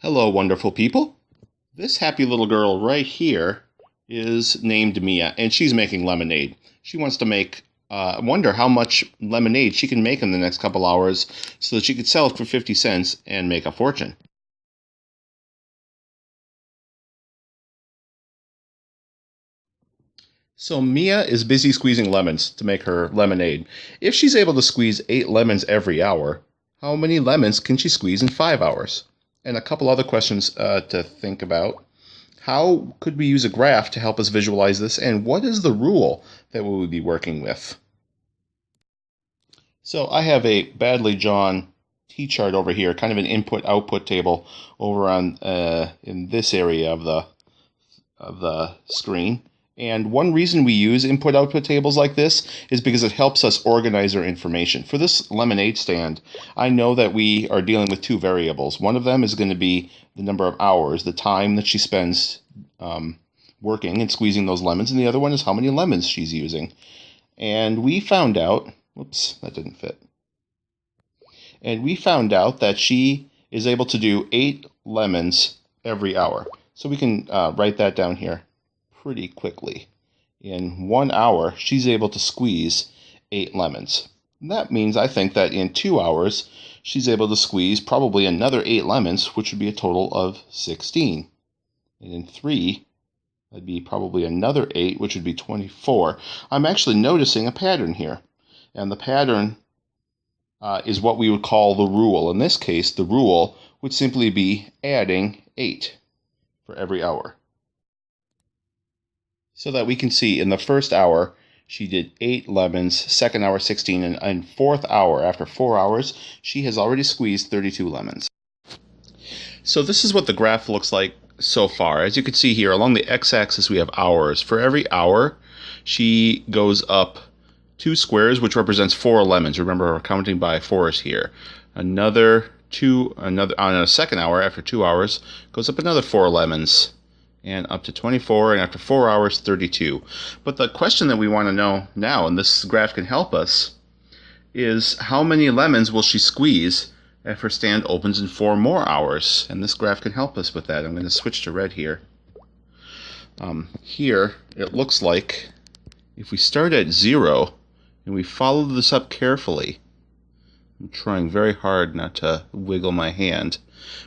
Hello, wonderful people. This happy little girl right here is named Mia, and she's making lemonade. She wants to make, wonder how much lemonade she can make in the next couple hours so that she could sell it for 50 cents and make a fortune. So Mia is busy squeezing lemons to make her lemonade. If she's able to squeeze 8 lemons every hour, how many lemons can she squeeze in 5 hours? And a couple other questions to think about. How could we use a graph to help us visualize this? And what is the rule that we will be working with? So I have a badly drawn T-chart over here, kind of an input-output table over on in this area of the screen. And one reason we use input-output tables like this is because it helps us organize our information. For this lemonade stand, I know that we are dealing with two variables. One of them is going to be the number of hours, the time that she spends working and squeezing those lemons, and the other one is how many lemons she's using. And we found out, whoops, that didn't fit. And we found out that she is able to do 8 lemons every hour. So we can write that down here pretty quickly. In 1 hour, she's able to squeeze 8 lemons. And that means I think that in 2 hours, she's able to squeeze probably another 8 lemons, which would be a total of 16. And in 3, that'd be probably another 8, which would be 24. I'm actually noticing a pattern here. And the pattern is what we would call the rule. In this case, the rule would simply be adding 8 for every hour. So that we can see in the first hour, she did 8 lemons, second hour 16, and fourth hour, after 4 hours, she has already squeezed 32 lemons. So this is what the graph looks like so far. As you can see here, along the x-axis we have hours. For every hour, she goes up 2 squares, which represents 4 lemons. Remember, we're counting by 4s here. Another on a second hour, after 2 hours, goes up another 4 lemons. And up to 24, and after 4 hours, 32. But the question that we want to know now, and this graph can help us, is how many lemons will she squeeze if her stand opens in 4 more hours? And this graph can help us with that. I'm going to switch to red here. Here, it looks like if we start at 0 and we follow this up carefully, I'm trying very hard not to wiggle my hand,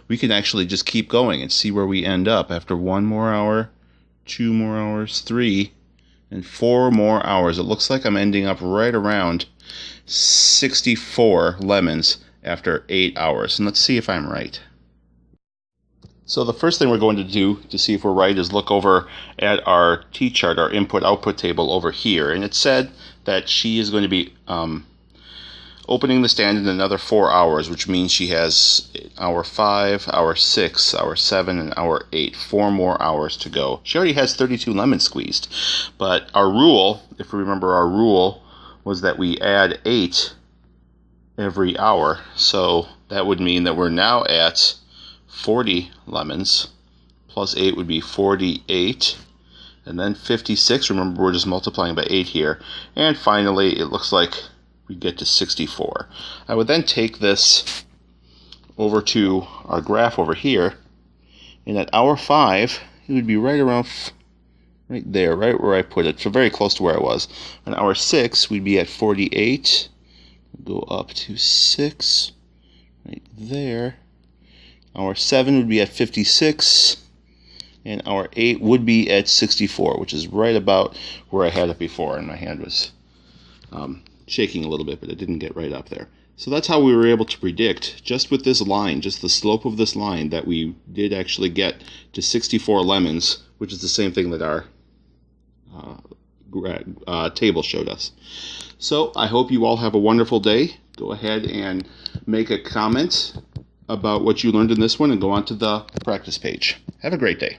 we can actually just keep going and see where we end up after 1 more hour, 2 more hours, 3, and 4 more hours. It looks like I'm ending up right around 64 lemons after 8 hours. And let's see if I'm right. So the first thing we're going to do to see if we're right is look over at our T-chart, our input-output table over here. And it said that she is going to be opening the stand in another 4 hours, which means she has hour 5, hour 6, hour 7, and hour 8. 4 more hours to go. She already has 32 lemons squeezed. But our rule, if we remember our rule, was that we add 8 every hour. So that would mean that we're now at 40 lemons. Plus 8 would be 48. And then 56. Remember, we're just multiplying by 8 here. And finally, it looks like we get to 64. I would then take this over to our graph over here, and at hour 5, it would be right around, right there, right where I put it, so very close to where I was. On hour 6, we'd be at 48, go up to 6, right there. Hour 7 would be at 56, and hour 8 would be at 64, which is right about where I had it before, and my hand was shaking a little bit, but it didn't get right up there. So that's how we were able to predict, just with this line, just the slope of this line, that we did actually get to 64 lemons, which is the same thing that our table showed us. So I hope you all have a wonderful day. Go ahead and make a comment about what you learned in this one and go on to the practice page. Have a great day.